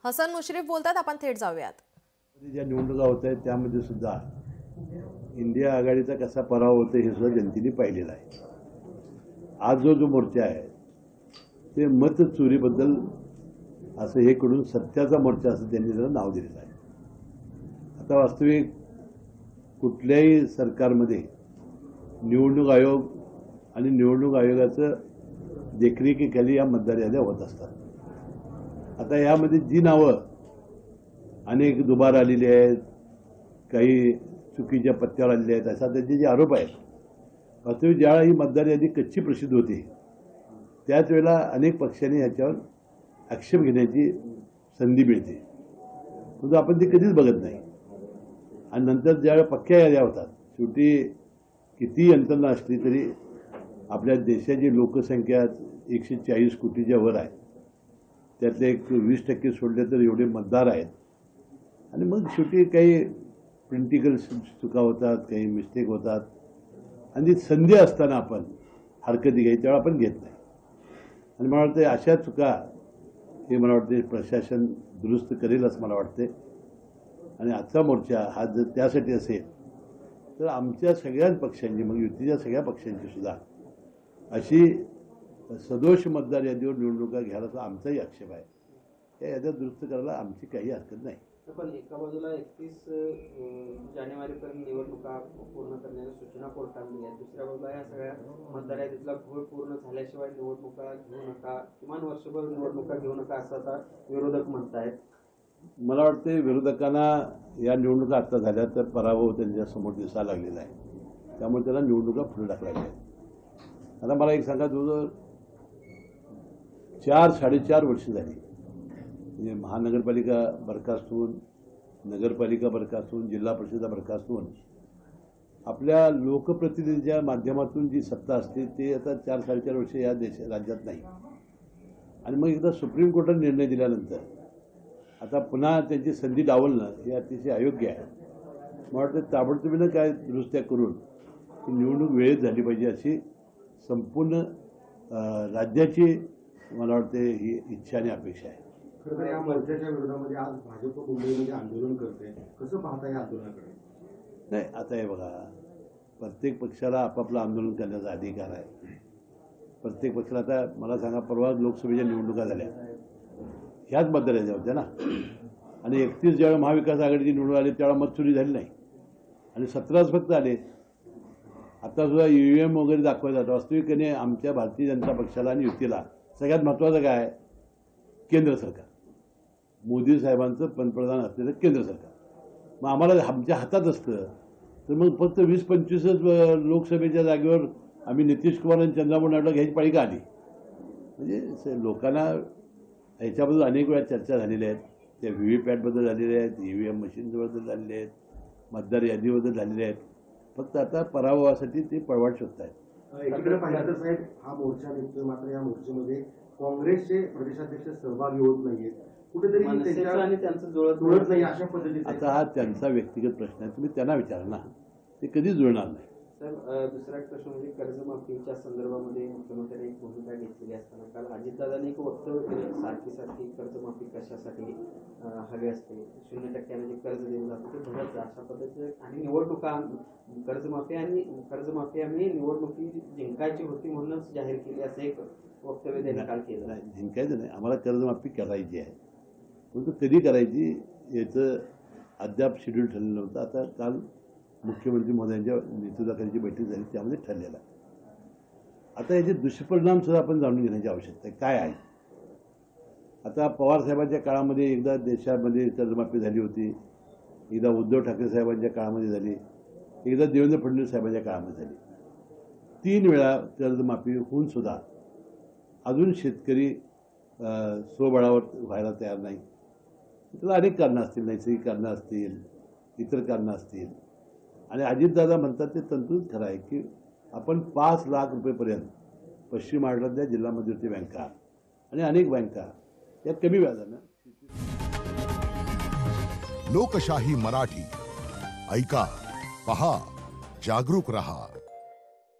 हसन मुश्रीफ बोलतात, आपण थेट जाऊयात। ज्या निवडणुका होत आहेत त्यामध्ये सुद्धा इंडिया आघाडीचा कसा पराभव होतो हे सुद्धा जनतेने पाहिलेलं आहे। आज जो मोर्चा आहे ते मत चोरीबद्दल असं हे कडून सत्याचा मोर्चा असं त्यांनी त्याला नाव दिलेलं आहे। आता वास्तविक कुठल्याही सरकारमध्ये निवडणूक आयोग आणि निवडणूक आयोगाचं देखरेखीखाली या मतदार याद्या होत असतात। आता यामध्ये जी नावं अनेक दुबार आलेली आहेत, काही चुकीच्या पत्त्यावर आलेले आहेत, असा त्यांचे जे आरोप आहेत, वास्तविक ज्यावेळा ही मतदार यादी कच्ची प्रसिद्ध होती त्याच वेळेला अनेक पक्षांनी याच्यावर आक्षेप घेण्याची संधी मिळते, परंतु आपण ती कधीच बघत नाही। आणि नंतर ज्यावेळेला पक्क्या याद्या होतात, शेवटी किती यंत्रणा असली तरी आपल्या देशाची लोकसंख्या 140 कोटीच्या वर आहे, त्यातले एक 20% सोडले तर एवढे मतदार आहेत। आणि मग शेवटी काही प्रिंटिकल चुका होतात, काही मिस्टेक होतात, आणि संधी असताना आपण हरकती घ्यायची त्यावेळेला आपण घेत नाही। आणि मला वाटतं अशा चुका हे मला वाटते प्रशासन दुरुस्त करेल असं मला वाटते। आणि आजचा मोर्चा हा जर त्यासाठी असेल तर आमच्या सगळ्याच पक्षांची, मग युतीच्या सगळ्या पक्षांची सुद्धा अशी सदोष मतदार यादीवर निवडणुका घ्यायला आमचाही आक्षेप आहे। या याद्या दुरुस्त करायला आमची काही हरकत नाही। पण एका बाजूला 31 जानेवारीपर्यंत निवडणुका पूर्ण करण्याच्या सूचना कोर्टाने दिल्या, दुसऱ्या बाजूला या सगळ्या मतदार यादीतला घोळ पूर्ण झाल्याशिवाय निवडणुका घेऊ नका, किमान वर्षभर निवडणुका घेऊ नका असं आता विरोधक म्हणतायत। मला वाटते विरोधकांना या निवडणुका आता झाल्या तर पराभव त्यांच्या समोर दिसायला लागलेला आहे, त्यामुळे त्याला निवडणुका पुढे टाकल्या आहेत। आता मला एक सांगा, जवळजवळ 4-4.5 वर्ष झाली म्हणजे महानगरपालिका बरखास्त होऊन, नगरपालिका बरखास्त होऊन, जिल्हा परिषदा बरखास्त होऊन आपल्या लोकप्रतिनिधीच्या माध्यमातून जी सत्ता असते ते आता 4-4.5 वर्ष या राज्यात नाही। आणि मग एकदा सुप्रीम कोर्टाने निर्णय दिल्यानंतर आता पुन्हा त्यांची संधी डावलणं हे अतिशय अयोग्य आहे। मला वाटतं ताबडतोबीनं काय दुरुस्त्या करून ही निवडणूक वेळेत झाली पाहिजे अशी संपूर्ण राज्याची मला वाटते ही इच्छा आणि अपेक्षा आहे। खरं तर या मोर्चाच्या विरोधामध्ये आज भाजप मुंबईमध्ये आंदोलन करते, कसं पाहता या आंदोलनाकडे? नाही, आता हे बघा, प्रत्येक पक्षाला आपापलं आंदोलन करण्याचा अधिकार आहे। प्रत्येक पक्षाला, आता मला सांगा, परवा लोकसभेच्या निवडणुका झाल्या, ह्याच मतदार याद्या होत्या ना, आणि 31 ज्यावेळेला महाविकास आघाडीची निवडणूक आली त्यावेळेला मतचोरी झाली नाही, आणि 17च फक्त आले। आता सुद्धा EVM वगैरे दाखवलं जातं। वास्तविकपणे आमच्या भारतीय जनता पक्षाला आणि युतीला सगळ्यात महत्त्वाचं काय आहे? केंद्र सरकार, मोदी साहेबांचं पंतप्रधान असलेलं केंद्र सरकार। मग आम्हाला आमच्या हातात असतं तर मग फक्त 20-25च लोकसभेच्या जागेवर आम्ही नितीश कुमार आणि चंद्रबाबू नायडू घ्यायची पाळी का आली? म्हणजे लोकांना ह्याच्याबद्दल अनेक वेळा चर्चा झालेल्या आहेत, त्या VVPATबद्दल झालेल्या आहेत, EVM मशीनबद्दल झालेल्या आहेत, मतदार यादीबद्दल झालेल्या आहेत। फक्त आता पराभवासाठी ते पळवाट शोधत आहेत। एकीकडे पाहिलं तर साहेब हा मोर्चा निघतोय, मात्र या मोर्चामध्ये काँग्रेसचे प्रदेशाध्यक्ष सहभागी होत नाहीयेत, कुठेतरी त्यांचं जुळत नाही अशा पद्धतीचा। आता हा त्यांचा व्यक्तिगत प्रश्न आहे, तुम्ही त्यांना विचारा ना, ते कधीच जुळणार नाही। साहेब, दुसरा एक प्रश्न म्हणजे कर्जमाफीच्या संदर्भामध्ये मुख्यमंत्र्यांनी एक भूमिका घेतलेली असताना काल अजितदादांनी एक वक्तव्य केलं, सारखी कर्जमाफी कशासाठी हवी असते, 0% जे कर्ज दिलं जातं ते भरत जा अशा पद्धतीचं, आणि निवडणुका कर्जमाफी आम्ही निवडणुकी जिंकायची होती म्हणूनच जाहीर केली असं एक वक्तव्य त्यांनी काल केलं। नाही, जिंकायचं नाही, आम्हाला कर्जमाफी करायची आहे, परंतु कधी करायची याचं अद्याप शेड्यूल ठरलेलं नव्हतं। आता काल मुख्यमंत्री महोदयांच्या नेतृत्वाखालीची बैठक झाली, त्यामध्ये ठरलेलं आहे। आता याचे दुष्परिणाम सुद्धा आपण जाणून घेण्याची आवश्यकता आहे, काय आहे। आता पवार साहेबांच्या काळामध्ये एकदा देशामध्ये कर्जमाफी झाली होती, एकदा उद्धव ठाकरे साहेबांच्या काळामध्ये झाली, एकदा देवेंद्र फडणवीस साहेबांच्या काळामध्ये झाली। 3 वेळा कर्जमाफी होऊन सुद्धा अजून शेतकरी स्वबळावर व्हायला तयार नाही। त्याला अनेक कारणं असतील, नैसर्गिक कारणं असतील, इतर कारणं असतील, आणि अजितदादा म्हणतात ते तंतुच खरं आहे की आपण 5 लाख रुपयेपर्यंत पश्चिम महाराष्ट्रातल्या जिल्हा मध्यवर्ती बँका आणि अनेक बँका या कमी व्याजानं। लोकशाही मराठी ऐका, पहा, जागरूक रहा।